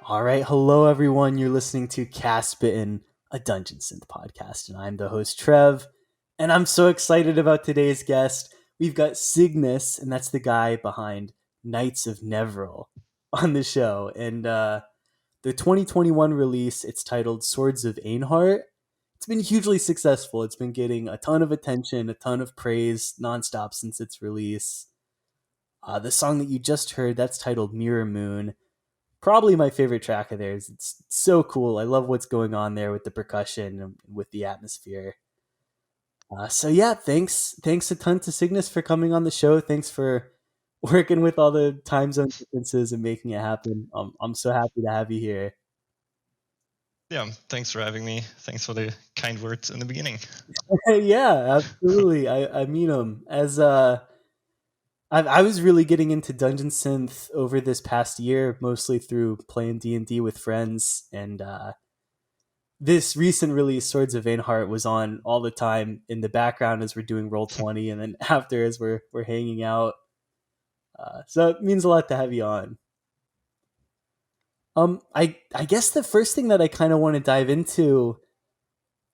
All right, hello everyone. You're listening to Castbitten, a Dungeon Synth podcast, and I'm the host Trev. And I'm so excited about today's guest. We've got Cygnus, and that's the guy behind Knights of Nvrul on the show. And the 2021 release, it's titled Swords of Aint. It's been hugely successful. It's been getting a ton of attention, a ton of praise nonstop since its release. The song that you just heard, that's titled Mirror Moon. Probably my favorite track of theirs. It's so cool. I love what's going on there with the percussion and with the atmosphere. So yeah, thanks a ton to Cygnus for coming on the show. Thanks for working with all the time zone differences and making it happen. I'm so happy to have you here. Yeah, thanks for having me. Thanks for the kind words in the beginning. Yeah, absolutely. I mean them as I was really getting into Dungeon Synth over this past year, mostly through playing D&D with friends, and this recent release, Swords of Aint, was on all the time in the background as we're doing Roll20, and then after as we're hanging out. So it means a lot to have you on. I guess the first thing that I kind of want to dive into,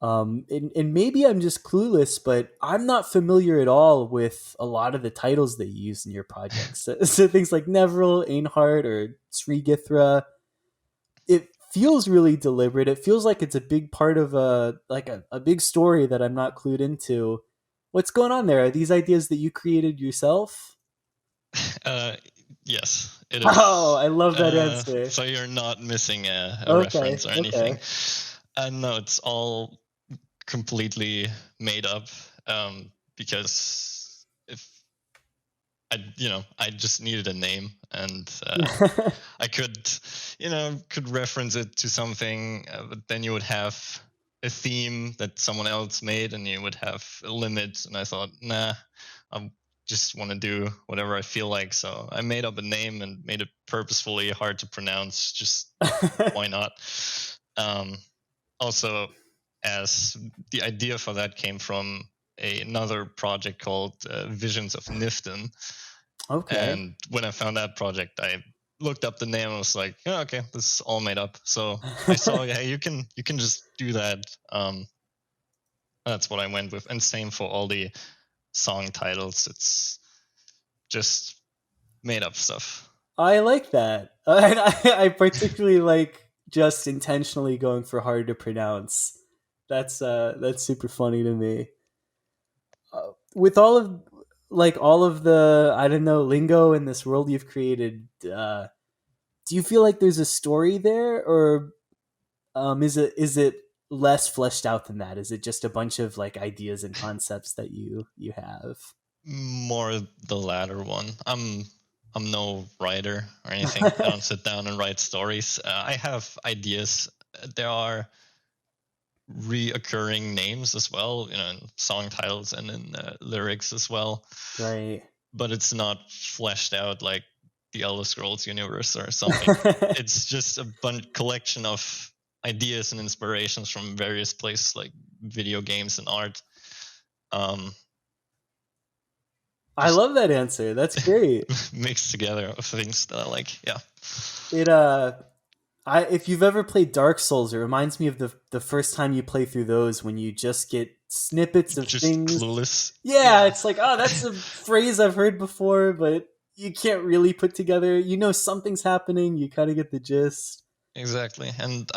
and maybe I'm just clueless, but I'm not familiar at all with a lot of the titles that you use in your projects. So things like Nvrul, Aint, or Srigithra. It feels really deliberate. It feels like it's a big part of a big story that I'm not clued into. What's going on there? Are these ideas that you created yourself? Yes, it is. Oh, I love that answer. So you're not missing a Okay, reference or anything. okay. No, it's all completely made up because if I just needed a name, and I could reference it to something, but then you would have a theme that someone else made, and you would have a limit. And I thought, nah, I just want to do whatever I feel like. So I made up a name and made it purposefully hard to pronounce. Just why not? Also, as the idea for that came from another project called Visions of Nifton. Okay. And when I found that project, I looked up the name and was like, oh, okay, this is all made up. So I saw, yeah, you can just do that. That's what I went with. And same for all the song titles. It's just made up stuff. I like that. I particularly like just intentionally going for hard to pronounce. That's super funny to me. With all of the, I don't know, lingo in this world you've created, do you feel like there's a story there, or is it less fleshed out than that? Is it just a bunch of like ideas and concepts that you have? More the latter one. I'm no writer or anything. I don't sit down and write stories. I have ideas. There are reoccurring names as well, in song titles and in lyrics as well. Right. But it's not fleshed out like the Elder Scrolls universe or something. It's just a collection of ideas and inspirations from various places like video games and art. I love that answer. That's great. Mixed together of things that I like. Yeah. If you've ever played Dark Souls, it reminds me of the first time you play through those, when you just get snippets of just things. Clueless. Yeah, it's like, oh, that's a phrase I've heard before, but you can't really put together. You know something's happening. You kind of get the gist. Exactly. And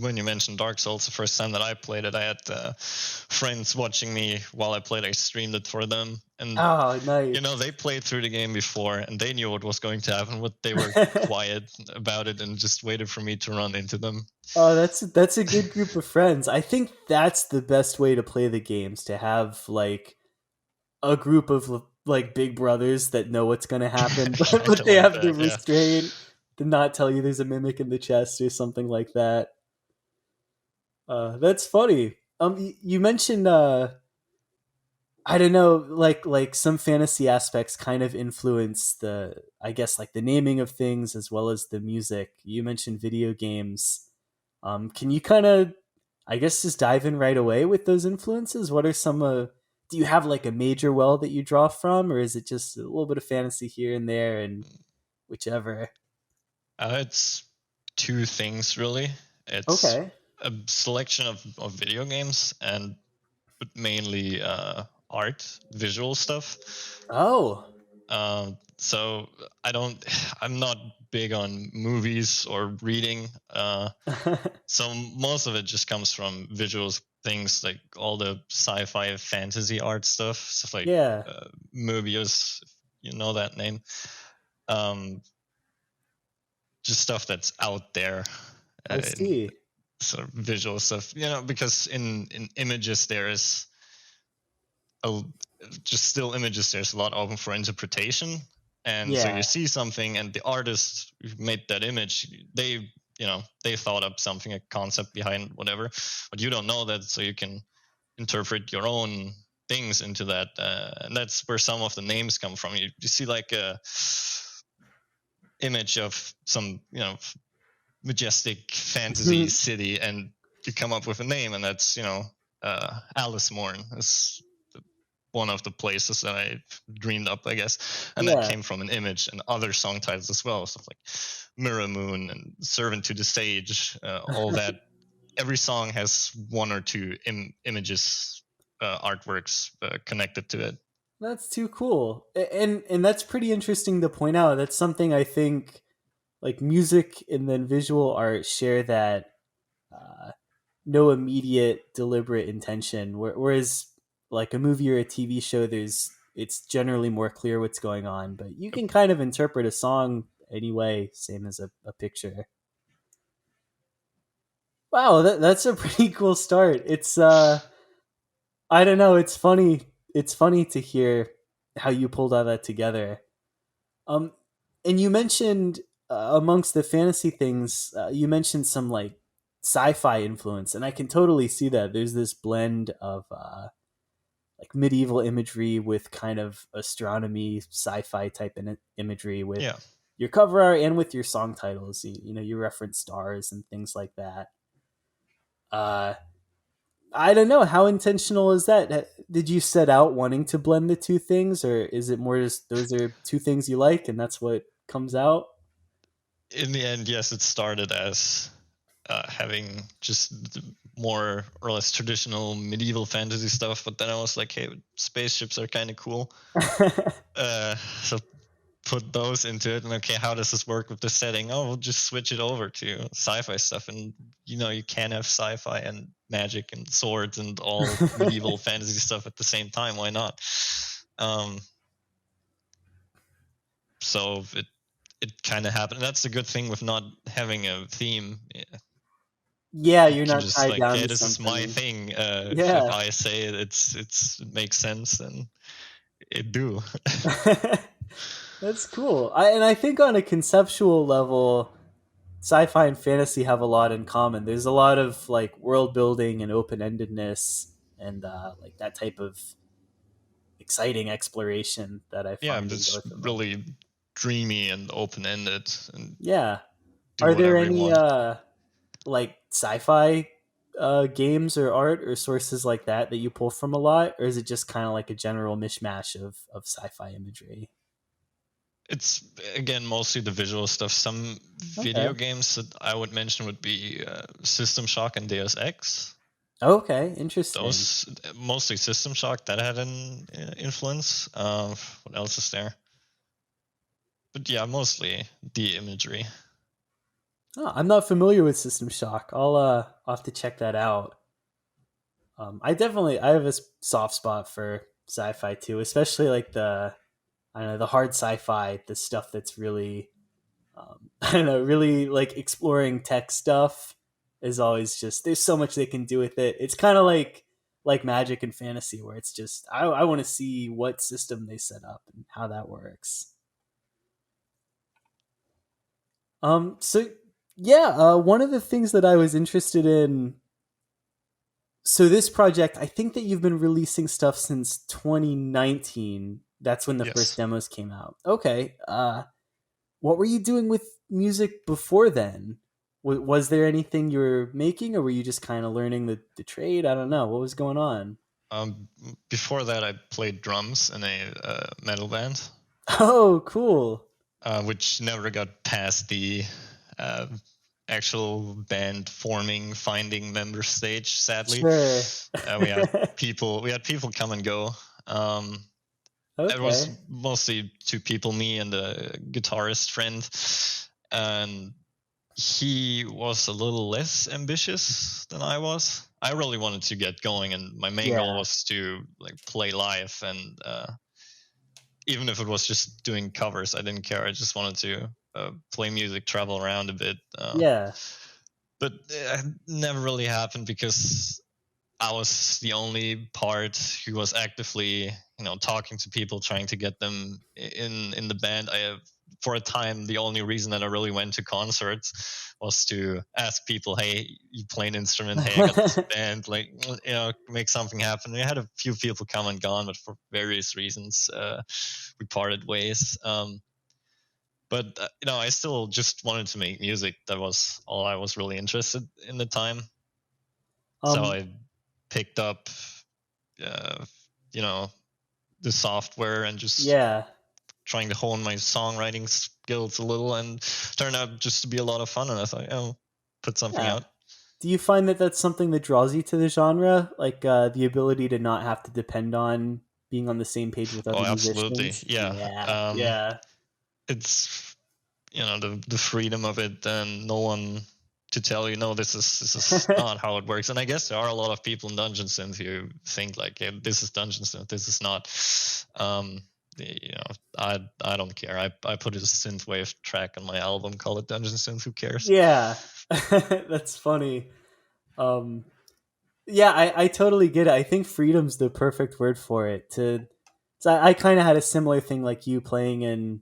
when you mentioned Dark Souls, the first time that I played it, I had friends watching me while I played. I streamed it for them, and oh, nice. They played through the game before, and they knew what was going to happen. But they were quiet about it and just waited for me to run into them. Oh, that's a good group of friends. I think that's the best way to play the games, to have like a group of like big brothers that know what's going to happen, but they have the restraint to not tell you there's a mimic in the chest or something like that. That's funny. You mentioned I don't know, like some fantasy aspects kind of influence the, I guess, like the naming of things as well as the music. You mentioned video games. Can you kind of, I guess, just dive in right away with those influences? What are some do you have like a major well that you draw from, or is it just a little bit of fantasy here and there and whichever? It's two things really. It's Okay. a selection of video games and but mainly art, visual stuff. Oh. So I'm not big on movies or reading. So most of it just comes from visuals, things like all the sci-fi fantasy art stuff like Yeah, Mobius, if you know that name. Just stuff that's out there I in see. sort of visual stuff, because in images there's a, just still images, there's a lot open for interpretation. And so you Yeah. see something and the artist who made that image, they thought up something, a concept behind whatever, but you don't know that, so you can interpret your own things into that, and that's where some of the names come from. You see like a image of some majestic fantasy city, and you come up with a name, and that's Alice Morn is one of the places that I dreamed up, I guess, and that Yeah. came from an image, and other song titles as well, stuff like Mirror Moon and Servant to the Sage, all that. Every song has one or two images, artworks connected to it. That's too cool. And that's pretty interesting to point out. That's something I think like music and then visual art share that uh, no immediate deliberate intention. Whereas like a movie or a TV show, it's generally more clear what's going on, but you can kind of interpret a song anyway, same as a picture. Wow, that's a pretty cool start. It's I don't know, it's funny. It's funny to hear how you pulled all that together. Um, and you mentioned amongst the fantasy things, you mentioned some like sci-fi influence, and I can totally see that. There's this blend of like medieval imagery with kind of astronomy, sci-fi type imagery with Yeah, your cover art and with your song titles. You know, you reference stars and things like that. Uh, I don't know how intentional is that. Did you set out wanting to blend the two things, or is it more just those are two things you like and that's what comes out? in the end, yes, it started as having just more or less traditional medieval fantasy stuff, but then I was like, hey, spaceships are kind of cool. So put those into it, and okay, how does this work with the setting? Oh, we'll just switch it over to sci-fi stuff, and you can't have sci-fi and magic and swords and all medieval fantasy stuff at the same time. Why not? Um, so it kind of happened. That's the good thing with not having a theme. Yeah, You you're can not just tied like, down hey, to this is my something. thing. If Yeah. I say it makes sense, then it do. That's cool. And I think on a conceptual level, sci-fi and fantasy have a lot in common. There's a lot of like world building and open-endedness and like that type of exciting exploration that I Yeah, find in it's both of them. really dreamy and open ended, and Yeah. do Are there whatever you any want. like sci-fi games or art or sources like that that you pull from a lot, or is it just kind of like a general mishmash of sci-fi imagery? It's again mostly the visual stuff. Some Okay. video games that I would mention would be System Shock and Deus Ex. Okay, interesting. Those mostly System Shock that had an influence. What else is there? But yeah, mostly the imagery. Oh, I'm not familiar with System Shock. I'll have to check that out. I have a soft spot for sci-fi too, especially like the I don't know the hard sci-fi, the stuff that's really I don't know, really like exploring tech stuff is always just there's so much they can do with it. It's kind of like magic and fantasy where it's just I want to see what system they set up and how that works. So yeah, one of the things that I was interested in. So this project, I think that you've been releasing stuff since 2019. That's when the first Yes. demos came out. Okay. What were you doing with music before then? Was there anything you were making, or were you just kind of learning the trade? I don't know. What was going on? Um, Before that, I played drums in a metal band. Oh, cool. which never got past the actual band forming, finding member stage. Sadly, Sure. we had people come and go. It was Okay. mostly two people, me and a guitarist friend, and he was a little less ambitious than I was. I really wanted to get going, and my main goal Yeah. was to like play live, and even if it was just doing covers, I didn't care. I just wanted to play music, travel around a bit. Yeah. But it never really happened because I was the only part who was actively, talking to people, trying to get them in the band. For a time, the only reason that I really went to concerts was to ask people, "Hey, you play an instrument? Hey, I got this band. Like, make something happen." We had a few people come and gone, but for various reasons, we parted ways. But I still just wanted to make music. That was all I was really interested in the time. So Um, I picked up, uh, you know, the software and just yeah. trying to hone my songwriting skills a little, and turned out just to be a lot of fun. And I thought, put something Yeah. out. Do you find that that's something that draws you to the genre? Like the ability to not have to depend on being on the same page with Oh, other absolutely, musicians? yeah. Yeah. Yeah. It's the freedom of it, and no one to tell you, no, this is not how it works. And I guess there are a lot of people in Dungeon Synth who think like, hey, this is Dungeon Synth, this is not. I don't care. I put a synthwave track on my album, call it Dungeon Synth. Who cares? Yeah. That's funny. Um, yeah, I totally get it. I think freedom's the perfect word for it. So I kind of had a similar thing like you playing in,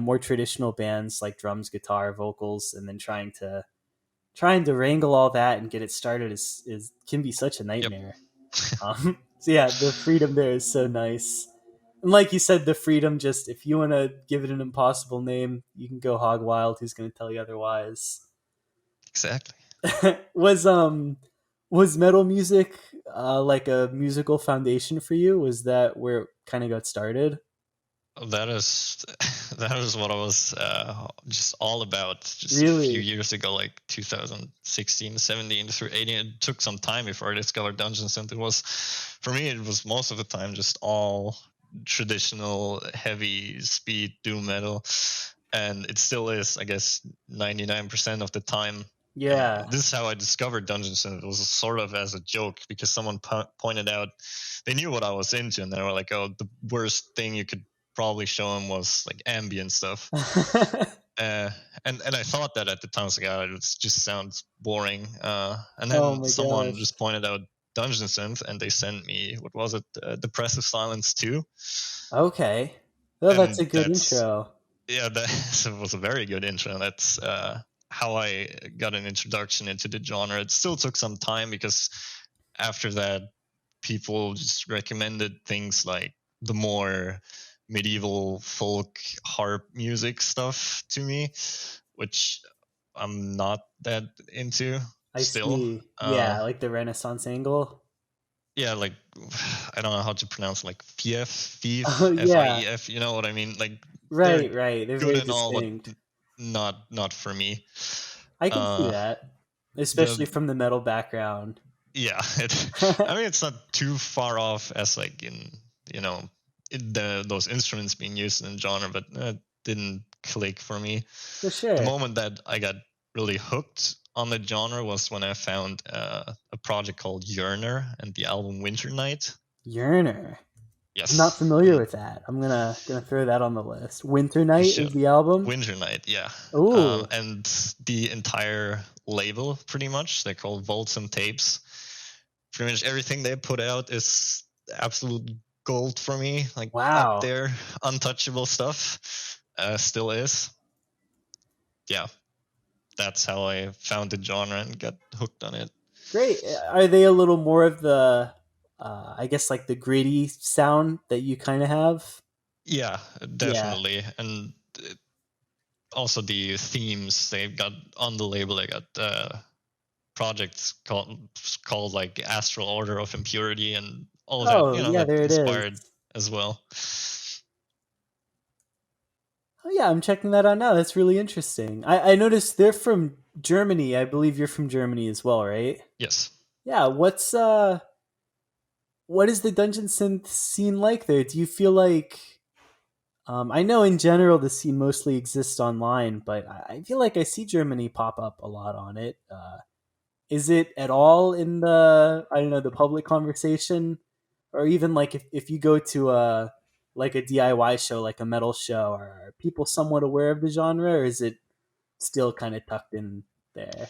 more traditional bands like drums, guitar, vocals, and then trying to wrangle all that and get it started is can be such a Yep. nightmare. So yeah, the freedom there is so nice. And like you said, the freedom just if you want to give it an impossible name, you can go hog wild. Who's going to tell you otherwise? Exactly. was was metal music like a musical foundation for you? Was that where it kind of got started? That is that is what I was just all about just a few Really? years ago, like 2016, 17 through 18. It took some time before I discovered Dungeon Synth. It was, for me, it was most of the time just all traditional heavy speed doom metal, and it still is, I guess, 99% of the time. Yeah. This is how I discovered Dungeon Synth. It was sort of as a joke because someone pointed out, they knew what I was into, and they were like, "Oh, the worst thing you could probably show him was like ambient stuff." Uh, and I thought that at the time. I was like, "Oh, it just sounds boring." And Oh then my someone gosh. just pointed out Dungeon Synth, and they sent me, what was it, Depressive Silence 2. Okay. Well, that's And a good that's, intro. yeah, that was a very good intro. That's how I got an introduction into the genre. It still took some time because after that, people just recommended things like the more medieval folk harp music stuff to me, which I'm not that into I still. see. Yeah, like the Renaissance angle. Yeah, like, I don't know how to pronounce, like Fief, Oh Fief, yeah. Fief. You know what I mean? Like, they're Right, right. They're good very and all, but distinct. not for me. I can see Uh, that, the especially from the metal background. Yeah, I mean, it's not too far off as like in, you know those instruments being used in the genre, but it didn't click for me. For The sure. moment that I got really hooked on the genre was when I found a project called Yearner and the album Winter Night. Yearner. I'm not Yes, familiar and with that. I'm gonna throw that on the list. Winter you Night is should. the album. Winter Night, yeah. Ooh, And the entire label, pretty much, they're called Voltsum Tapes. Pretty much everything they put out is absolute gold for me, like up wow, there, untouchable stuff. Still is. Yeah, that's how I found the genre and got hooked on it. great. Are they a little more of the, I guess like the gritty sound that you kind of have? Yeah, Yeah. definitely. And also the themes they've got on the label. They got projects called like Astral Order of Impurity and all of that. Oh yeah, That there it is. inspired as well. Yeah, I'm checking that out now. That's really interesting. I noticed they're from Germany. I believe you're from Germany as well, right? Yes. Yeah. What is the dungeon synth scene like there? Do you feel like I know in general the scene mostly exists online, but I feel like I see Germany pop up a lot on it. Is it at all in the I don't know the public conversation, or even like if you go to a like a DIY show, like a metal show, are people somewhat aware of the genre, or is it still kind of tucked in there?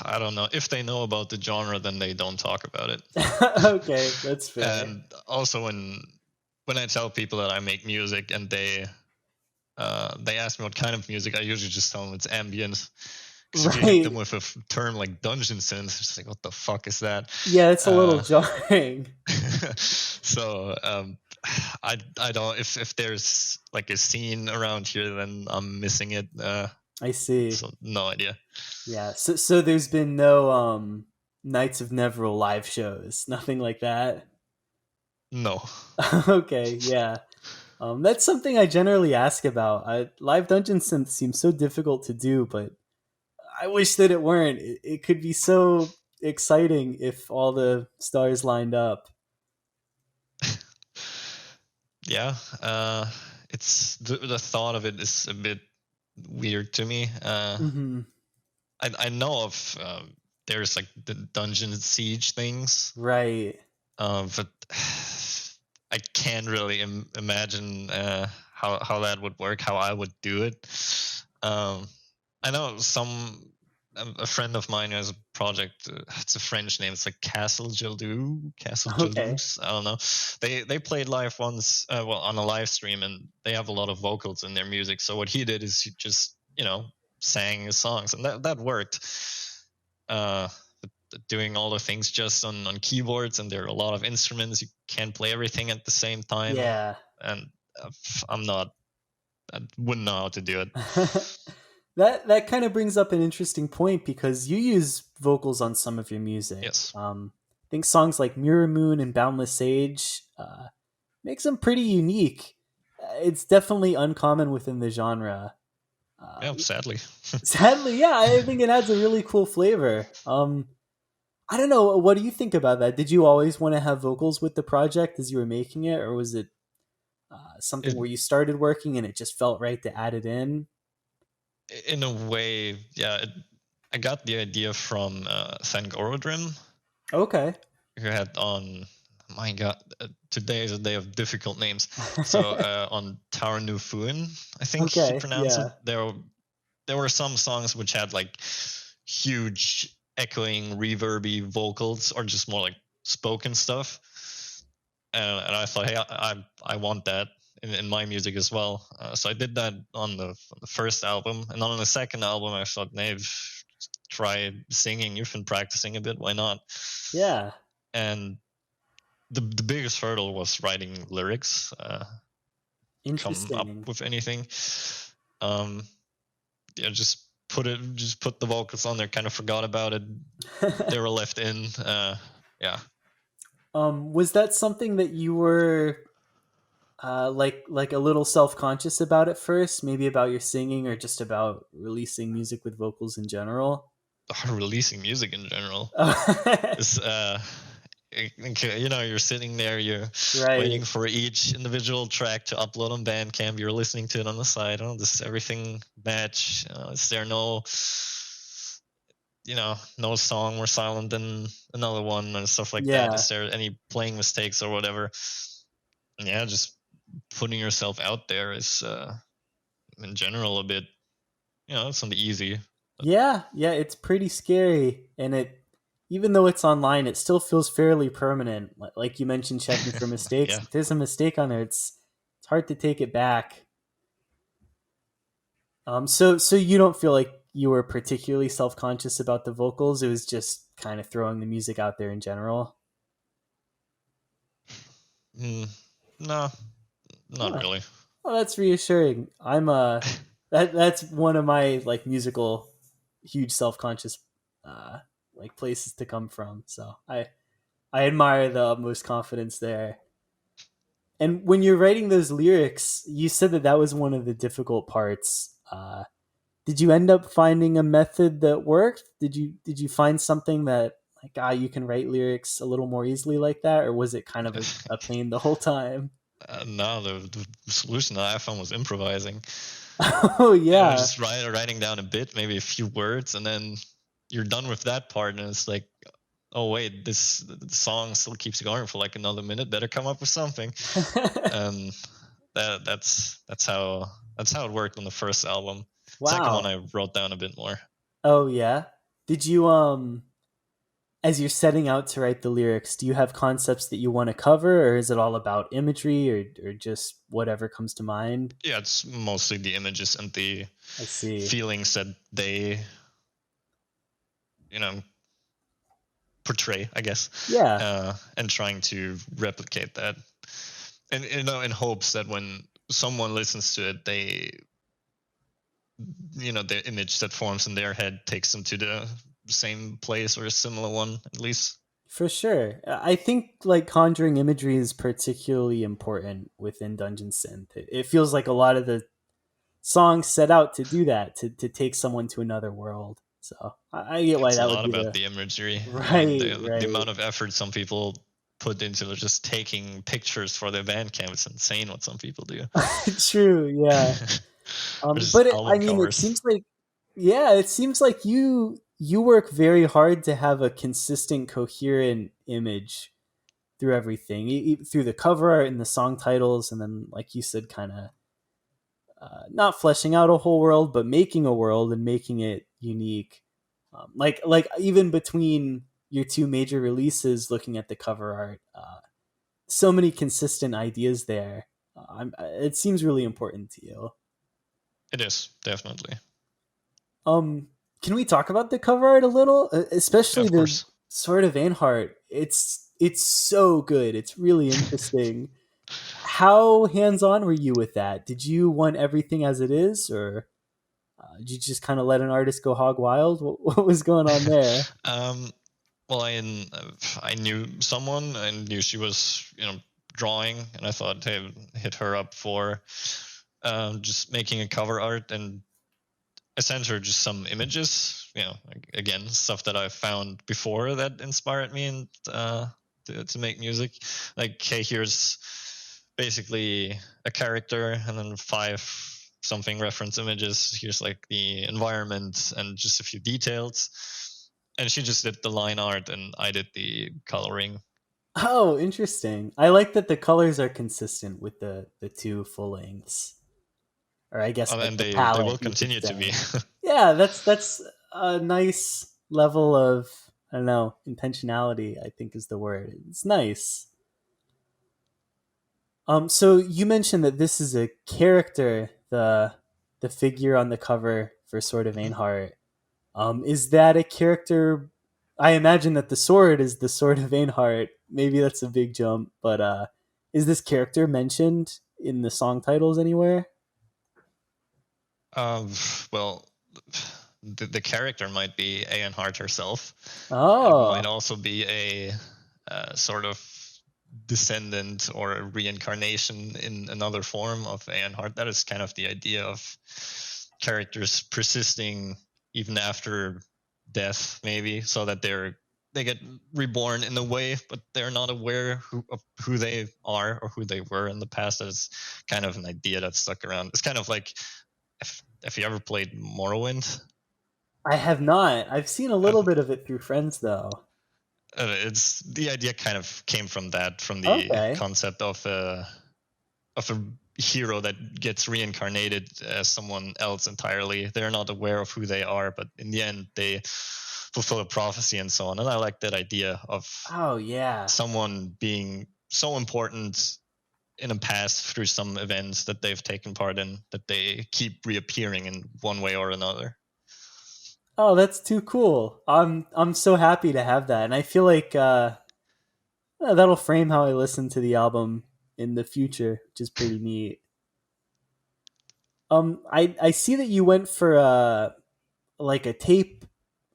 I don't know. If they know about the genre, then they don't talk about it. Okay, that's fair. And also when I tell people that I make music and they ask me what kind of music, I usually just tell them it's ambient. Because if you hit them Right. with a term like dungeon synth, it's just like, what the fuck is that? Yeah, it's a little jarring. So I don't if there's like a scene around here, then I'm missing it. I see. So no idea. Yeah. So there's been no Knights of Nvrul live shows, nothing like that. No. Okay, yeah. That's something I generally ask about. Live dungeon synth seems so difficult to do, but I wish that it weren't. It could be so exciting if all the stars lined up. Yeah. It's the thought of it is a bit weird to me. Hmm. I know of there's like the dungeon siege things, Right. but I can't really imagine how that would work, how I would do it. Um, I know a friend of mine has a project. It's a French name. It's like Castle Okay. Jaloux. I don't know. They played live once, well, on a live stream, and they have a lot of vocals in their music. So what he did is he just sang his songs, and that worked. Uh, Doing all the things just on keyboards, and there are a lot of instruments. You can't play everything at the same time, Yeah. and I'm not. I wouldn't know how to do it. That kind of brings up an interesting point because you use vocals on some of your music. Yes. I think songs like Mirror Moon and Boundless Sage makes them pretty unique. It's definitely uncommon within the genre. Yeah, sadly. Sadly, yeah, I think it adds a really cool flavor. I don't know. What do you think about that? Did you always want to have vocals with the project as you were making it, or was it something it, where you started working and it just felt right to add it in? in a way, yeah. I got the idea from Thank Orodrim, Okay. who had on. My God, today is a day of difficult names. So on Tower Nu Fuin, I think you Okay. pronounce it. Yeah. There were some songs which had like huge echoing, reverby vocals, or just more like spoken stuff. And I thought, hey, I want that in my music as well. So I did that on the first album, and on the second album, I thought, Nave, try singing. You've been practicing a bit. Why not? Yeah. And the biggest hurdle was writing lyrics. Come up Interesting. with anything. Um, yeah, just put the vocals on there. Kind of forgot about it. They were left in. Yeah. Was that something that you were like a little self conscious about at first? Maybe about your singing, or just about releasing music with vocals in general? Releasing music in general is you're sitting there, you're Right. waiting for each individual track to upload on Bandcamp, you're listening to it on the side. Oh, does everything match? Is there no song more silent than another one and stuff like that? Yeah. Is there any playing mistakes or whatever? Yeah, just putting yourself out there is in general a bit, it's not easy. Yeah. Yeah. It's pretty scary, and even though it's online, it still feels fairly permanent. Like you mentioned, checking for mistakes. Yeah. If there's a mistake on there, it's hard to take it back. So you don't feel like you were particularly self conscious about the vocals. It was just kind of throwing the music out there in general. No, not Huh. really. Well, that's reassuring. That's one of my like musical huge self conscious uh like places to come from. So I admire the utmost confidence there. And when you're writing those lyrics, you said that that was one of the difficult parts. Did you end up finding a method that worked? Did you find something that like you can write lyrics a little more easily like that, or was it kind of a pain the whole time? No, the solution that I found was improvising. Oh yeah, Just writing down a bit, maybe a few words, and then you're done with that part, and it's like, oh wait, this song still keeps going for like another minute. Better come up with something. um, that's how it worked on the first album. Second one, wow. I wrote down a bit more. Oh yeah. Did you as you're setting out to write the lyrics, do you have concepts that you want to cover, or is it all about imagery, or just whatever comes to mind? Yeah, it's mostly the images and the I see. feelings that they, you know, portray, I guess, Yeah, and trying to replicate that, and in hopes that when someone listens to it, they, the image that forms in their head takes them to the same place or a similar one, at least. for sure. I think like conjuring imagery is particularly important within Dungeon Synth. It feels like a lot of the songs set out to do that, to take someone to another world. So I get why It's a that would lot be about the the imagery. I mean, right, the right. amount of effort some people put into just taking pictures for their Bandcamp, it's insane what some people do. True, yeah. There's But I album mean, it covers. seems like, yeah, it seems like you work very hard to have a consistent, coherent image through everything, through the cover art and the song titles, and then, like you said, kind of not fleshing out a whole world, but making a world and making it unique. Like even between your two major releases, looking at the cover art, so many consistent ideas there. It seems really important to you. It is, definitely. Um, can we talk about the cover art a little, Yeah, especially of the course. Sword of Anhart? It's so good. It's really interesting. How hands on were you with that? Did you want everything as it is, or did you just kind of let an artist go hog wild? What was going on there? um, well, I knew someone. I knew she was, drawing, and I thought, hey, hit her up for just making a cover art, and I sent her just some images. Again, stuff that I found before that inspired me and to make music. Like, hey, here's basically a character, and then 5 something reference images. Here's like the environment and just a few details. And she just did the line art, and I did the coloring. Oh, interesting. I like that the colors are consistent with the two full lengths, or I guess like And the they palette, will you could continue to be. say. Yeah, that's a nice level of, I don't know, intentionality, I think is the word. It's nice. So you mentioned that this is a character, the figure on the cover for Sword of Ainhart. Is that a character? I imagine that the sword is the Sword of Ainhart. Maybe that's a big jump, but is this character mentioned in the song titles anywhere? um, well, the character might be Aon Hart herself. It might Oh, also be a sort of descendant or a reincarnation in another form of Aon Hart. That is kind of the idea of characters persisting even after death, maybe, so that they get reborn in a way, but they're not aware of who they are or who they were in the past. That is kind of an idea that stuck around. It's kind of like, if you ever played Morrowind, I have not. I've seen a uh, little bit of it through friends, though. it's the idea kind of came from that, from the Okay. concept of a hero that gets reincarnated as someone else entirely. They're not aware of who they are, but in the end, they fulfill a prophecy and so on. And I like that idea of Oh yeah. someone being so important in the past through some events that they've taken part in, that they keep reappearing in one way or another. Oh, that's too cool. I'm so happy to have that, and I feel like that'll frame how I listen to the album in the future, which is pretty neat. I see that you went for like a tape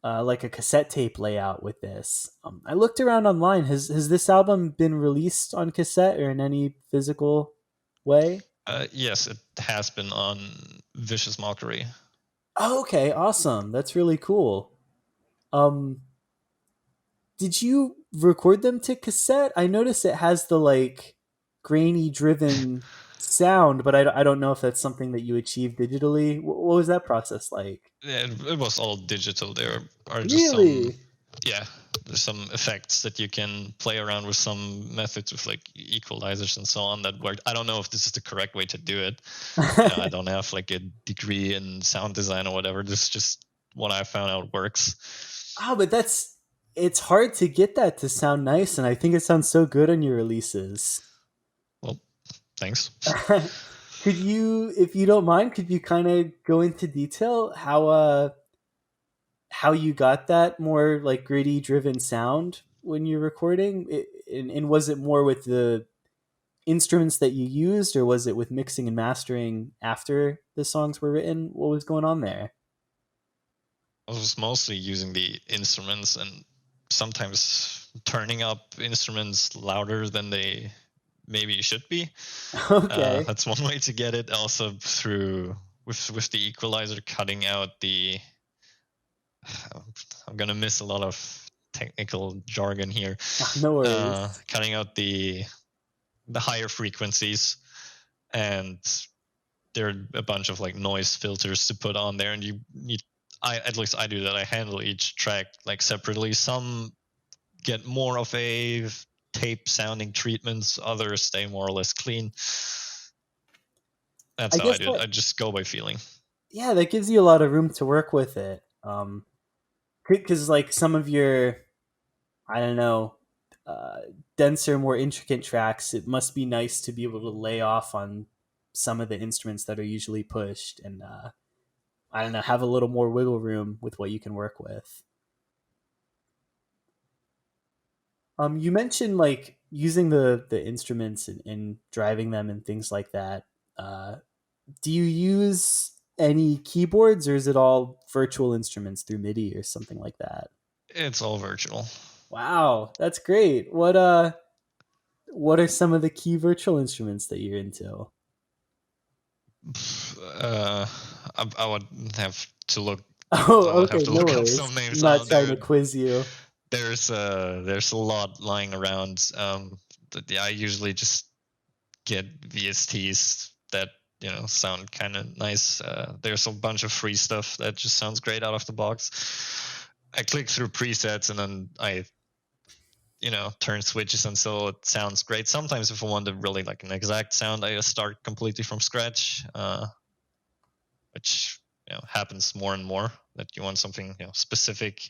like a cassette tape layout with this. I looked around online. Has this album been released on cassette or in any physical way? Yes, it has been on Vicious Mockery. Oh, okay, awesome. That's really cool. Um, did you record them to cassette? I notice it has the like grainy driven sound, but I don't know if that's something that you achieved digitally. What was that process like? Yeah, it was all digital. There are just some, Really? yeah, there's some effects that you can play around with, some methods with like equalizers and so on that work. I don't know if this is the correct way to do it. I don't have like a degree in sound design or whatever. This is just what I found out works. Oh, but it's hard to get that to sound nice, and I think it sounds so good on your releases. Well, thanks. Could you, if you don't mind, could you kind of go into detail how you got that more like gritty driven sound when you're recording? And was it more with the instruments that you used, or was it with mixing and mastering after the songs were written? What was going on there? I was mostly using the instruments and sometimes turning up instruments louder than they maybe should be. Okay. That's one way to get it. Also through with the equalizer, cutting out the. I'm gonna miss a lot of technical jargon here. No worries. Cutting out the higher frequencies, and there are a bunch of like noise filters to put on there, and you need. At least I do that. I handle each track like separately. Some get more of a tape sounding treatments, others stay more or less clean. That's I how I guess do it. that, I just go by feeling. yeah, that gives you a lot of room to work with it. Because like some of your, I don't know, uh, denser, more intricate tracks, it must be nice to be able to lay off on some of the instruments that are usually pushed, and I don't know, have a little more wiggle room with what you can work with. You mentioned like using the instruments and driving them and things like that. Uh, do you use any keyboards, or is it all virtual instruments through MIDI or something like that? It's all virtual. Wow, that's great. What are some of the key virtual instruments that you're into? Uh, I would have to look. I Oh, would have okay, to no look up worries. some names. I'm not trying to quiz you. There's a lot lying around. I usually just get VSTs that sound kind of nice. There's a bunch of free stuff that just sounds great out of the box. I click through presets and then I turn switches until it sounds great. Sometimes if I want to really like an exact sound, I just start completely from scratch, which happens more and more, that you want something specific.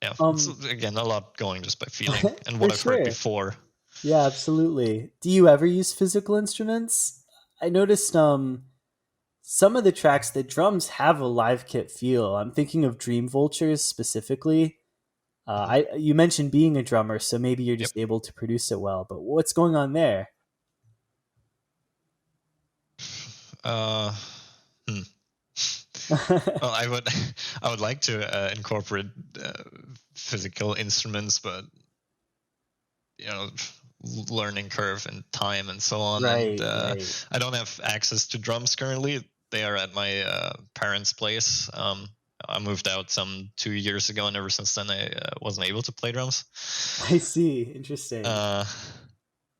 Yeah, it's Um, again a lot going just by feeling and for what I've heard sure. before. Yeah, absolutely. Do you ever use physical instruments? I noticed some of the tracks, the drums have a live kit feel. I'm thinking of Dream Vultures specifically. Mhm. I you mentioned being a drummer, so maybe you're Yep. just able to produce it well. But what's going on there? Uh, hmm. Well, I would like to incorporate uh, physical instruments, but you know, learning curve and time and so on. And Right, right. I don't have access to drums currently. They are at my parents' place. I moved out some 2 years ago, and ever since then, I wasn't able to play drums. I see. Interesting. Uh,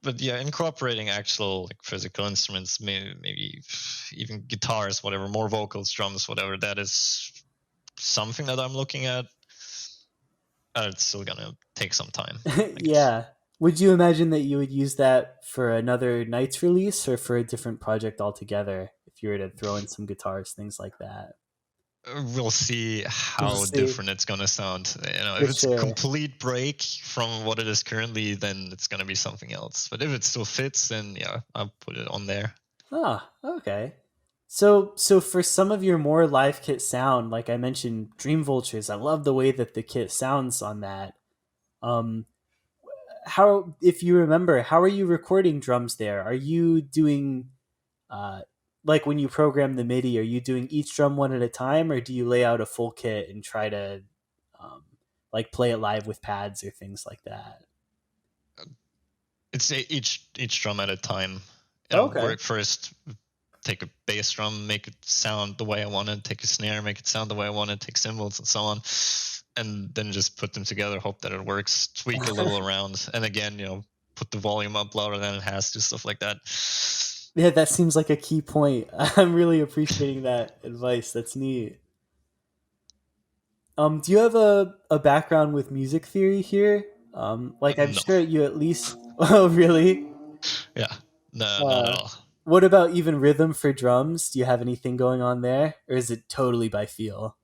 but yeah, incorporating actual like physical instruments, maybe even guitars, whatever, more vocals, drums, whatever. That is something that I'm looking at. It's still gonna take some time, I guess. Yeah. Would you imagine that you would use that for another Knights release or for a different project altogether if you were to throw in some guitars, things like that? We'll see We'll how see. different it's gonna sound. For If it's a sure. complete break from what it is currently, then it's gonna be something else. But if it still fits, then yeah, I'll put it on there. Ah, okay. So for some of your more live kit sound, like I mentioned, Dream Vultures, I love the way that the kit sounds on that. Um, how, if you remember, how are you recording drums there? Are you doing like when you program the MIDI, are you doing each drum one at a time, or do you lay out a full kit and try to um, like play it live with pads or things like that? It's each drum at a time. Okay. Work first, take a bass drum, make it sound the way I want it, take a snare, make it sound the way I want it, take cymbals and so on, and then just put them together, hope that it works, tweak a little around, and again, put the volume up louder than it has to, stuff like that. Yeah, that seems like a key point. I'm really appreciating that advice. That's neat. Do you have a background with music theory here? Like I'm No. sure you at least. Oh, really? Yeah. No, not at Uh, all. what about even rhythm for drums? Do you have anything going on there, or is it totally by feel?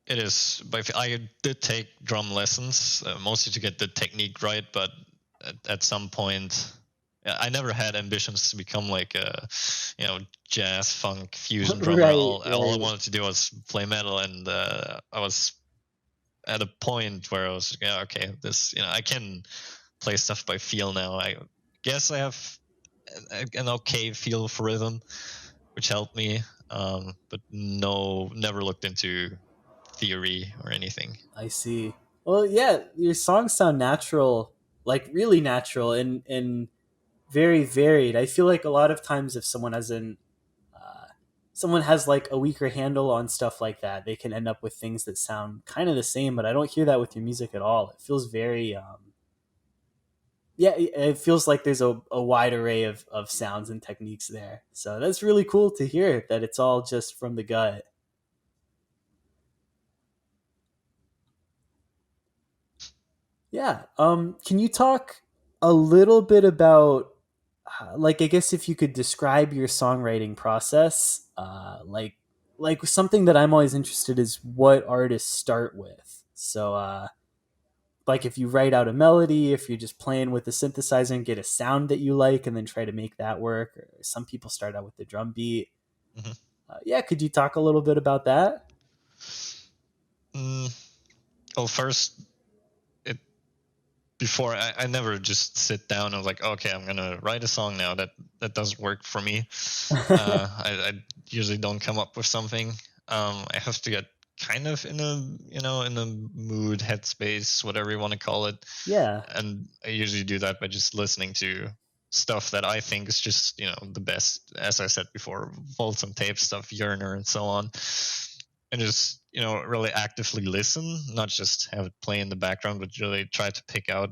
It is. I did take drum lessons, mostly to get the technique right, but at some point, I never had ambitions to become like a, jazz, funk, fusion drummer. Right, All I right. wanted to do was play metal, and I was at a point where I was, yeah, okay, this, I can play stuff by feel now. I guess I have an okay feel for rhythm, which helped me, but no, never looked into theory or anything. I see. Well, yeah, your songs sound natural, like really natural and very varied. I feel like a lot of times if uh, someone has like a weaker handle on stuff like that, they can end up with things that sound kind of the same. But I don't hear that with your music at all. It feels very, yeah, it feels like there's a wide array of sounds and techniques there. So that's really cool to hear that it's all just from the gut. Yeah. Can you talk a little bit about, like, I guess if you could describe your songwriting process, like something that I'm always interested is what artists start with. So, like if you write out a melody, if you're just playing with the synthesizer and get a sound that you like, and then try to make that work. Or some people start out with the drum beat. Mm-hmm. Yeah, could you talk a little bit about that? Well, first, it before I never just sit down and was like, okay, I'm gonna write a song now. That doesn't work for me. I usually don't come up with something. I have to get kind of in a mood, headspace, whatever you want to call it, Yeah. and I usually do that by just listening to stuff that I think is just the best. As I said before, Volts on Tape stuff, Yearner, and so on, and just really actively listen, not just have it play in the background, but really try to pick out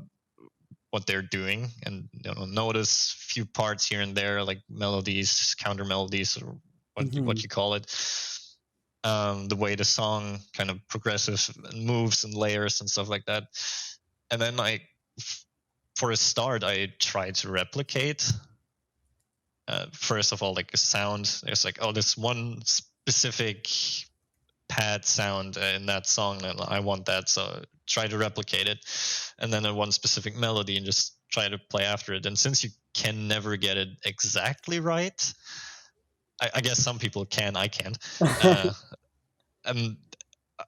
what they're doing and notice few parts here and there, like melodies, counter melodies, or Hmm. what you call it. The way the song kind of progresses and moves and layers and stuff like that. And then for a start, I try to replicate. First of all, like a sound. There's like, oh, this one specific pad sound in that song, and I want that, so try to replicate it. And then one specific melody, and just try to play after it. And since you can never get it exactly right, I guess some people can, I can't. And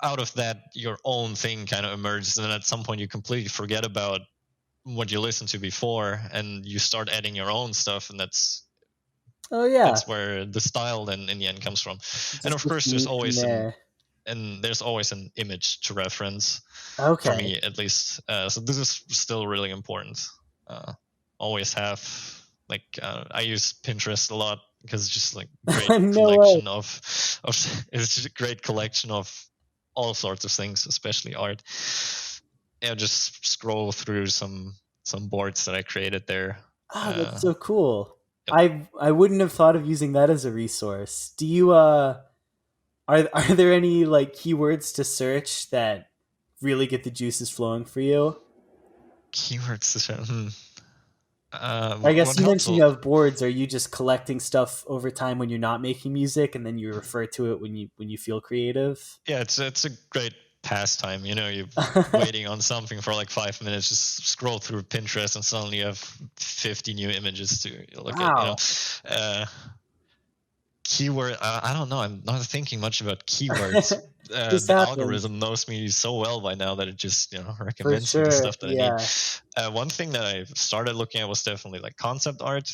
out of that, your own thing kind of emerges, and then at some point you completely forget about what you listened to before, and you start adding your own stuff, and Oh yeah, that's where the style then in the end comes from. And just of course, there's diffused from always there. an image to reference, for Okay. me at least. So this is still really important. Always have, like, I use Pinterest a lot because it's just like great No way. collection of it's just a great collection of all sorts of things, especially art. Yeah, just scroll through some boards that I created there. Ah, that's Uh, so cool. yep. I wouldn't have thought of using that as a resource. Do you are there any like keywords to search that really get the juices flowing for you? Keywords. I guess What you helps? mentioned you have boards. Are you just collecting stuff over time when you're not making music, and then you refer to it when you feel creative? Yeah, it's a great pastime. You're waiting on something for like 5 minutes, just scroll through Pinterest, and suddenly you have 50 new images to look at. Wow, Uh, Keyword. I don't know. I'm not thinking much about keywords. this The happens algorithm knows me so well by now that it just for recommends me the sure. stuff that I need. Yeah. One thing that I started looking at was definitely like concept art.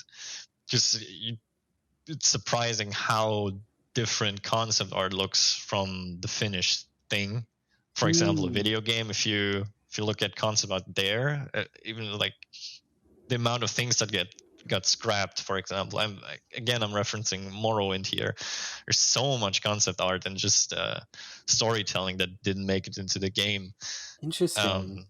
Just it's surprising how different concept art looks from the finished thing. For example, a video game, if you look at concept art there, even like the amount of things that got scrapped, for example, I'm referencing Morrowind here. There's so much concept art and just storytelling that didn't make it into the game. Interesting.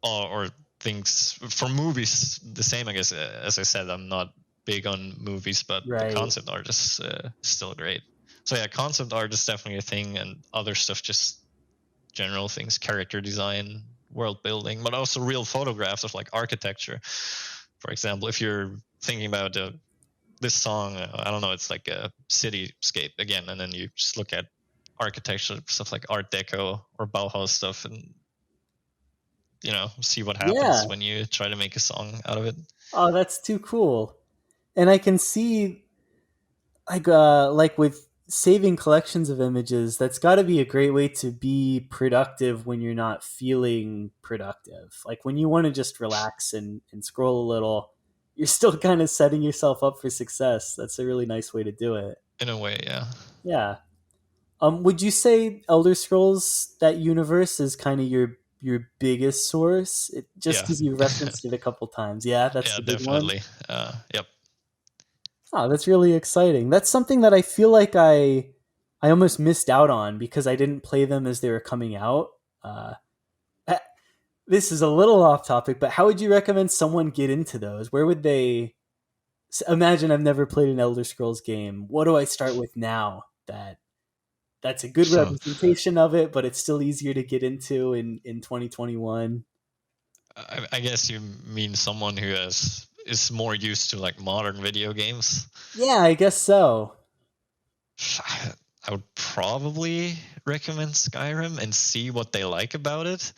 Or things for movies, the same, I guess. As I said, I'm not big on movies, but the Right. concept art is still great. So yeah, concept art is definitely a thing, and other stuff, just general things, character design, world building, but also real photographs of like architecture. For example, if you're thinking about this song, I don't know, it's like a cityscape again, and then you just look at architecture, stuff like Art Deco or Bauhaus stuff, and see what Yeah. happens when you try to make a song out of it. Oh, that's too cool. And I can see like with saving collections of images, that's got to be a great way to be productive when you're not feeling productive. Like when you want to just relax and scroll a little, you're still kind of setting yourself up for success. That's a really nice way to do it. In a way, yeah. Yeah. Would you say Elder Scrolls, that universe, is kind of your biggest source? Just Yeah. because you referenced it a couple times. Yeah, that's Yeah, the big one. definitely. Yep. Oh, that's really exciting. That's something that I feel like I almost missed out on because I didn't play them as they were coming out. Uh, eh, this is a little off topic, but how would you recommend someone get into those? Where would they imagine I've never played an Elder Scrolls game. What do I start with now that's a good representation of it, but it's still easier to get into in 2021? I guess you mean someone who is more used to like modern video games. Yeah, I guess so. I would probably recommend Skyrim and see what they like about it.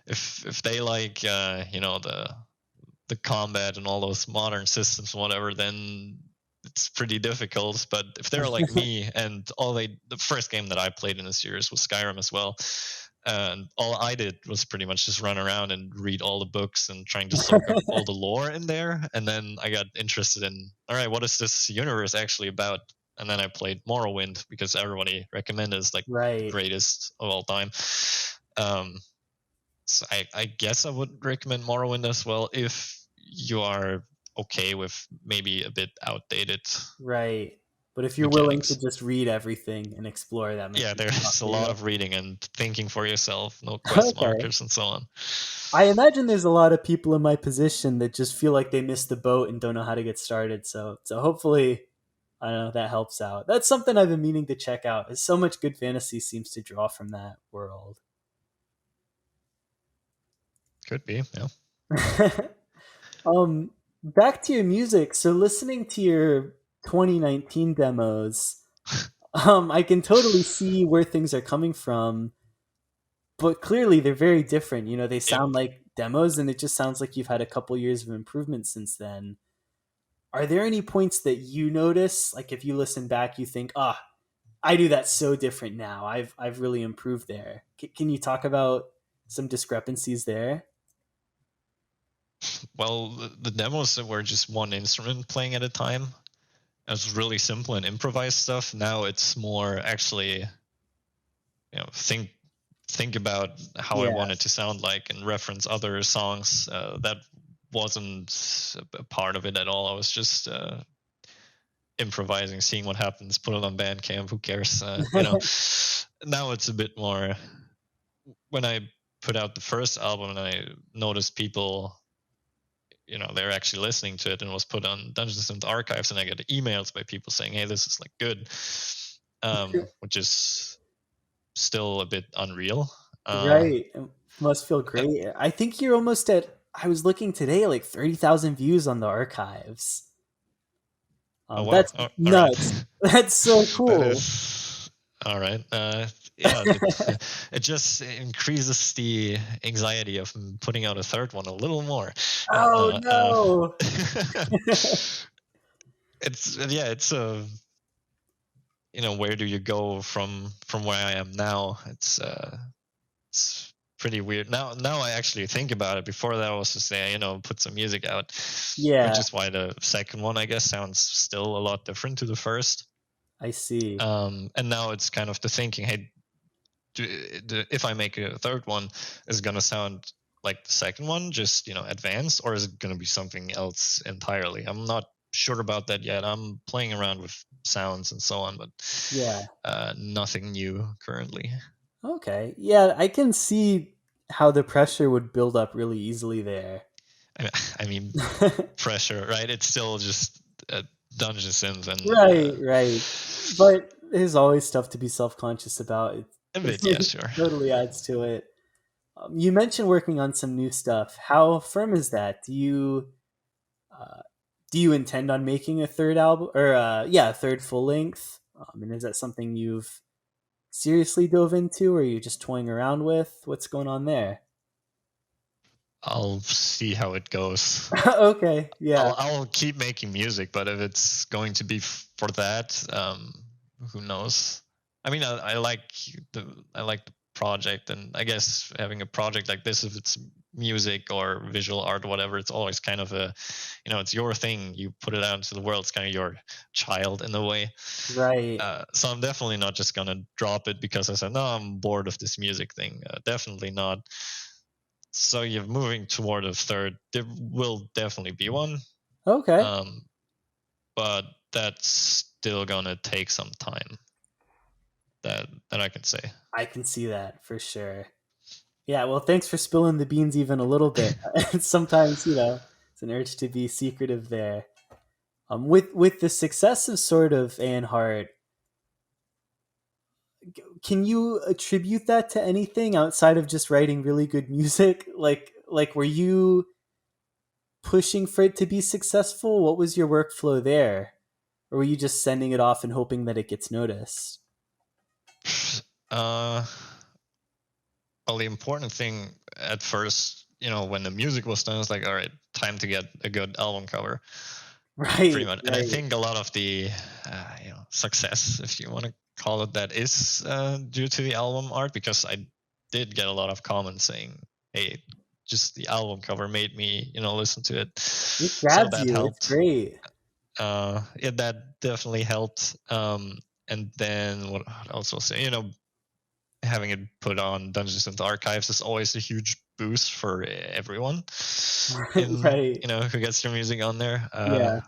If they like the combat and all those modern systems, whatever, then it's pretty difficult. But if they're like me, and the first game that I played in the series was Skyrim as well, and all I did was pretty much just run around and read all the books and trying to soak up all the lore in there. And then I got interested in, all right, what is this universe actually about? And then I played Morrowind because everybody recommended it's like the Right. greatest of all time. So I guess I would recommend Morrowind as well if you are okay with maybe a bit outdated Right. But if you're willing to mechanics. just read everything and explore, that might Yeah, be there's tough a for lot you. of reading and thinking for yourself, no quest Okay. markers and so on. I imagine there's a lot of people in my position that just feel like they missed the boat and don't know how to get started. So hopefully, I don't know, that helps out. That's something I've been meaning to check out. So much good fantasy seems to draw from that world. Could be, yeah. Back to your music. So listening to your 2019 demos, I can totally see where things are coming from, but clearly they're very different. They Yep. sound like demos, and it just sounds like you've had a couple years of improvement since then. Are there any points that you notice, like if you listen back, you think, I do that so different now. I've really improved there. Can you talk about some discrepancies there? Well, the demos were just one instrument playing at a time. It was really simple and improvised stuff. Now it's more actually, think about how I Yeah, want it to sound like and reference other songs. That wasn't a part of it at all. I was just improvising, seeing what happens, put it on Bandcamp. Who cares? Now it's a bit more. When I put out the first album and I noticed people, they're actually listening to it, and it was put on Dungeons and Archives, and I get emails by people saying, "Hey, this is like good," which is still a bit unreal. right. It must feel great. I think you're almost at. I was looking today, like 30,000 views on the archives. Oh wow! That's Oh, all right, nuts. That's so that cool. is all right. Yeah, it just increases the anxiety of putting out a third one a little more. Oh No, no. it's a where do you go from where I am now? It's pretty weird. Now I actually think about it. Before that, I was just saying, put some music out, Yeah, which is why the second one, I guess, sounds still a lot different to the first. I see. And now it's kind of the thinking, hey, if I make a third one, is it gonna sound like the second one, just advanced, or is it gonna be something else entirely? I'm not sure about that yet. I'm playing around with sounds and so on, but Yeah. nothing new currently. Okay. Yeah, I can see how the pressure would build up really easily there. I mean, pressure, right? It's still just dungeon synth and Right, right. But there's always stuff to be self-conscious about. a It, bit, yeah, it sure. totally adds to it. You mentioned working on some new stuff. How firm is that? Uh, do you intend on making a third album or a third full length? And is that something you've seriously dove into, or are you just toying around with? What's going on there? I'll see how it goes. Okay, yeah, I'll keep making music, but if it's going to be for that, who knows? I mean, I like the project, and I guess having a project like this, if it's music or visual art or whatever, it's always kind of it's your thing. You put it out into the world. It's kind of your child in a way. right. So I'm definitely not just gonna drop it because I said no, I'm bored of this music thing. Definitely not. So you're moving toward a third. There will definitely be one, Okay, um, but that's still gonna take some time. That I can say. I can see that for sure. Yeah, well, thanks for spilling the beans even a little bit. Sometimes, it's an urge to be secretive there. With the success of sort of Anne Hart, can you attribute that to anything outside of just writing really good music? Like were you pushing for it to be successful? What was your workflow there? Or were you just sending it off and hoping that it gets noticed? Uh, well, the important thing at first, when the music was done, it's like, all right, time to get a good album cover, Right, pretty much. And I right. think a lot of the, success, if you want to call it that, is due to the album art, because I did get a lot of comments saying, hey, just the album cover made me, listen to it. It So grabs that you. It's helped. great. Yeah, that definitely helped. And then what else was say? Having it put on Dungeons and Archives is always a huge boost for everyone Right. who gets their music on there. Yeah.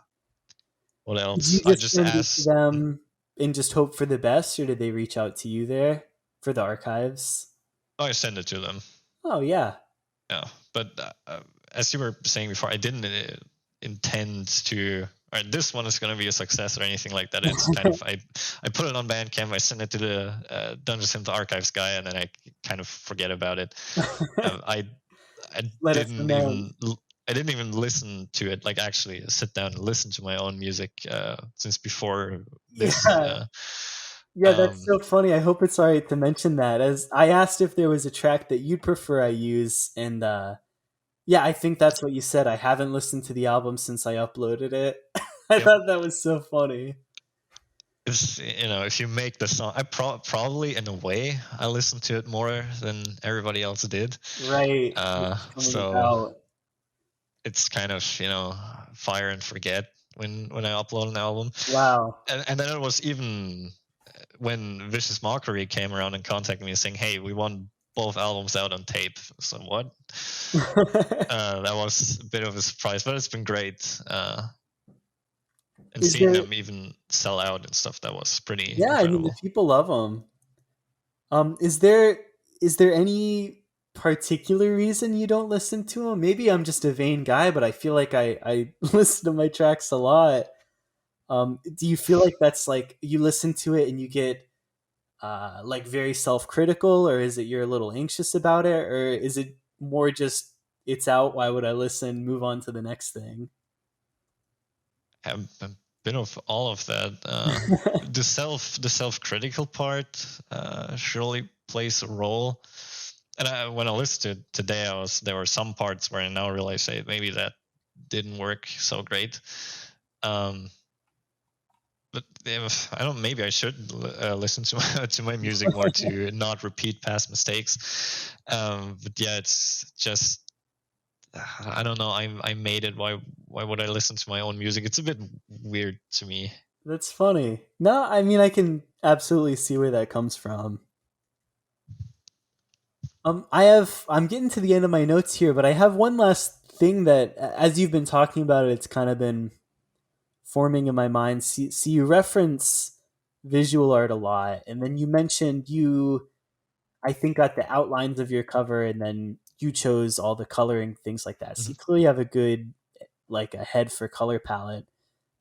What Did you else? I just just send it to asked. them and just hope for the best, or did they reach out to you there for the archives? I send it to them. Oh, yeah. Yeah, but as you were saying before, I didn't intend to. All right, this one is going to be a success or anything like that. It's kind of I put it on Bandcamp. I send it to the Dungeons and Archives guy, and then I kind of forget about it. I Let it didn't ferment. even I didn't even listen to it, like actually sit down and listen to my own music since before this. Yeah. Yeah, that's so funny. I hope it's all right to mention that. As I asked if there was a track that you'd prefer I use, and yeah, I think that's what you said. I haven't listened to the album since I uploaded it. I Yep. thought that was so funny. It's, if you make the song, I probably in a way I listened to it more than everybody else did. Right. It's coming So about. it's kind of fire and forget when I upload an album, Wow. and then it was even when Vicious Mockery came around and contacted me saying, "Hey, we want both albums out on tape." So what? That was a bit of a surprise, but it's been great. And Is seeing there them even sell out and stuff, that was pretty Yeah, I mean the incredible. people love them. Is there any particular reason you don't listen to them? Maybe I'm just a vain guy, but I feel like I listen to my tracks a lot. Do you feel like that's like you listen to it and you get like very self-critical, or is it you're a little anxious about it, or is it more just it's out, why would I listen, move on to the next thing? A bit of all of that. The self critical part surely plays a role. And when I listened to it today, there were some parts where I now realize, hey, maybe that didn't work so great. Um, but I don't. Maybe I should listen to my music more to not repeat past mistakes. But yeah, it's just I don't know. I made it. Why would I listen to my own music? It's a bit weird to me. That's funny. No, I mean, I can absolutely see where that comes from. I'm getting to the end of my notes here, but I have one last thing that, as you've been talking about it, it's kind of been forming in my mind. See, you reference visual art a lot, and then you mentioned you, I think, got the outlines of your cover, and then you chose all the coloring, things like that. So Mm-hmm. you clearly have a good, like, a head for color palette.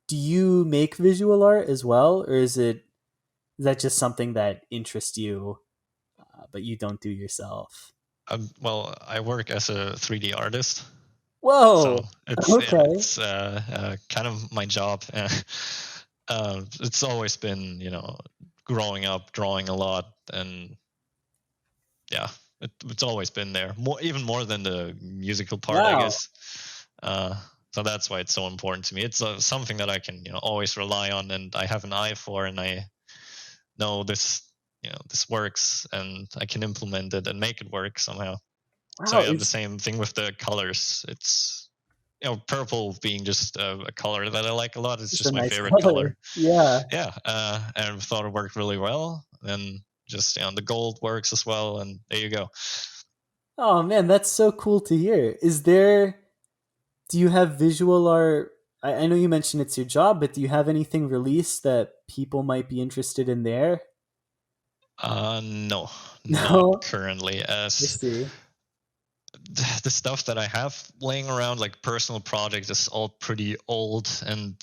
Do you make visual art as well, or is that just something that interests you, but you don't do yourself? Well, I work as a 3D artist, so Whoa. Okay. it's kind of my job. It's always been growing up drawing a lot, and yeah, it's always been there. Even more than the musical part, I Wow. guess. So that's why it's so important to me. It's something that I can always rely on, and I have an eye for, and I know this works, and I can implement it and make it work somehow. So Wow. yeah, the same thing with the colors. It's purple being just a color that I like a lot. It's It's a just my nice favorite color. color. Yeah. Yeah, and I thought it worked really well. And just the gold works as well, and there you go. Oh man, that's so cool to hear. Do you have visual art? I know you mentioned it's your job, but do you have anything released that people might be interested in there? No, not No. currently. I As see. the stuff that I have laying around, like personal projects, is all pretty old and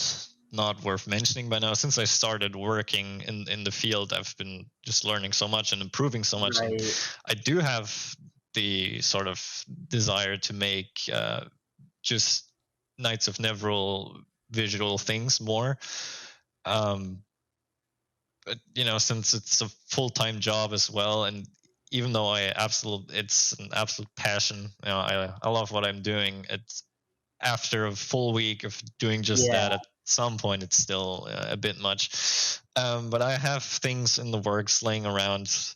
not worth mentioning by now. Since I started working in the field, I've been just learning so much and improving so much, and Right. I do have the sort of desire to make just Knights of Nvrul visual things more. Um, but since it's a full-time job as well, and even though it's an absolute passion, I love what I'm doing. It's after a full week of doing just Yeah. that, at some point it's still a bit much. But I have things in the works laying around.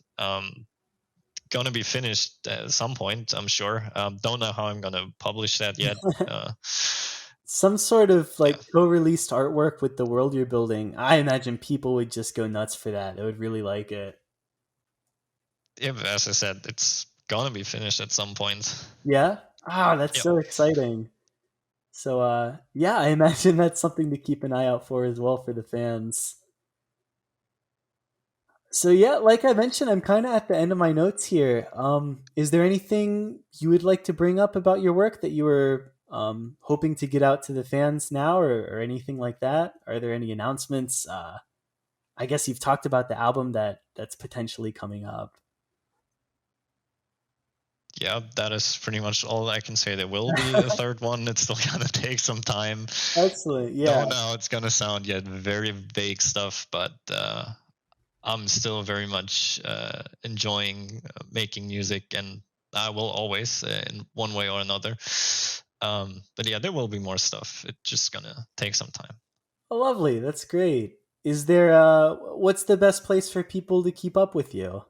Gonna be finished at some point, I'm sure. Don't know how I'm gonna publish that yet. Some sort of Yeah, like co-released artwork with the world you're building. I imagine people would just go nuts for that. They would really like it. as I said, it's gonna be finished at some point. Yeah? Ah, that's Yeah. so exciting. So yeah, I imagine that's something to keep an eye out for as well for the fans. So yeah, like I mentioned, I'm kind of at the end of my notes here. Is there anything you would like to bring up about your work that you were hoping to get out to the fans now, or anything like that? Are there any announcements? I guess you've talked about the album that's potentially coming up. Yeah, that is pretty much all I can say. There will be a third one. It's still gonna take some time. Excellent. Yeah. Don't know how it's gonna sound yet. Very vague stuff, but I'm still very much enjoying making music, and I will always, in one way or another. But yeah, there will be more stuff. It's just gonna take some time. Oh, lovely. That's great. Is there what's the best place for people to keep up with you?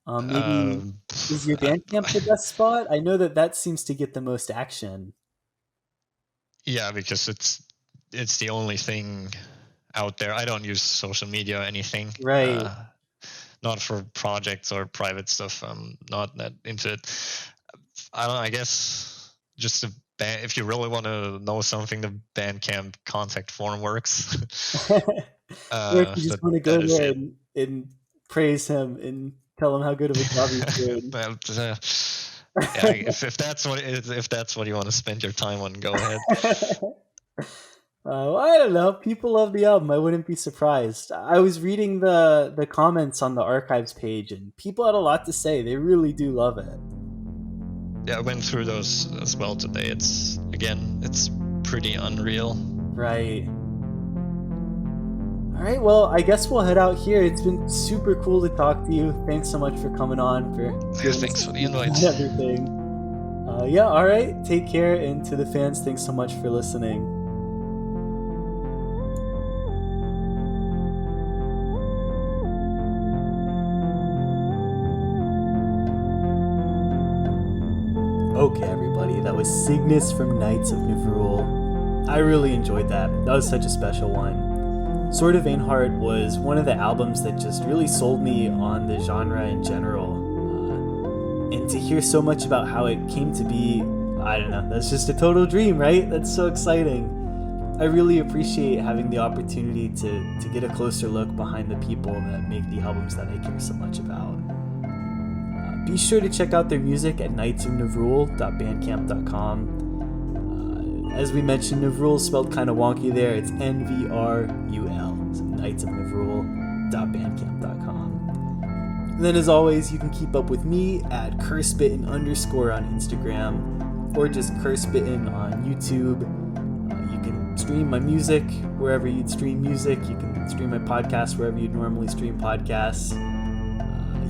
Maybe Um, is your Bandcamp the best spot? I know that seems to get the most action. yeah, because it's the only thing out there. I don't use social media or anything. Right. Not for projects or private stuff. I'm not that into it. I don't know, I guess just if you really want to know something, the Bandcamp contact form works. Or if you just want to go That is there it. and praise him and tell him how good of a job he's doing. But, yeah, if that's what you want to spend your time on, go ahead. I don't know. People love the album. I wouldn't be surprised. I was reading the comments on the archives page, and people had a lot to say. They really do love it. Yeah, I went through those as well today. It's pretty unreal. Right. All right. Well, I guess we'll head out here. It's been super cool to talk to you. Thanks so much for coming on, for giving Thanks us for a the peek invite. at everything. Yeah. All right. Take care, and to the fans, thanks so much for listening. was Cygnus from Knights of Nvrul. I really enjoyed that. That was such a special one. Sword of Ainheart was one of the albums that just really sold me on the genre in general. And to hear so much about how it came to be, I don't know, that's just a total dream, right? That's so exciting. I really appreciate having the opportunity to get a closer look behind the people that make the albums that I care so much about. Be sure to check out their music at knightsofnvrul.bandcamp.com. As we mentioned, Nvrul is spelled kind of wonky there. It's Nvrul, so knightsofnvrul.bandcamp.com. And then as always, you can keep up with me at Castbitten _ on Instagram, or just Castbitten on YouTube. You can stream my music wherever you'd stream music. You can stream my podcast wherever you'd normally stream podcasts.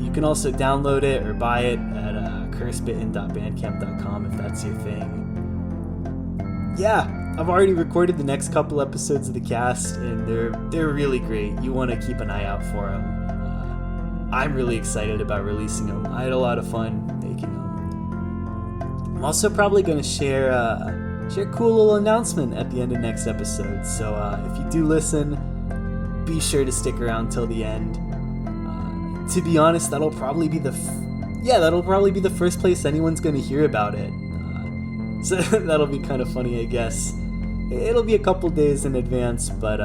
You can also download it or buy it at castbitten.bandcamp.com if that's your thing. Yeah, I've already recorded the next couple episodes of the cast, and they're really great. You want to keep an eye out for them. I'm really excited about releasing them. I had a lot of fun making them. I'm also probably going to share a cool little announcement at the end of next episode. So if you do listen, be sure to stick around till the end. To be honest, that'll probably be the first place anyone's going to hear about it. So that'll be kind of funny, I guess. It'll be a couple days in advance, but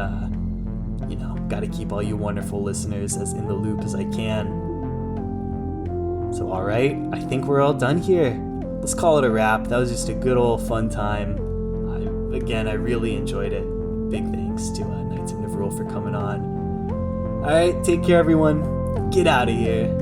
gotta keep all you wonderful listeners as in the loop as I can. So alright, I think we're all done here. Let's call it a wrap. That was just a good old fun time. I really enjoyed it. Big thanks to Knights of Nvrul for coming on. Alright, take care everyone. Get out of here.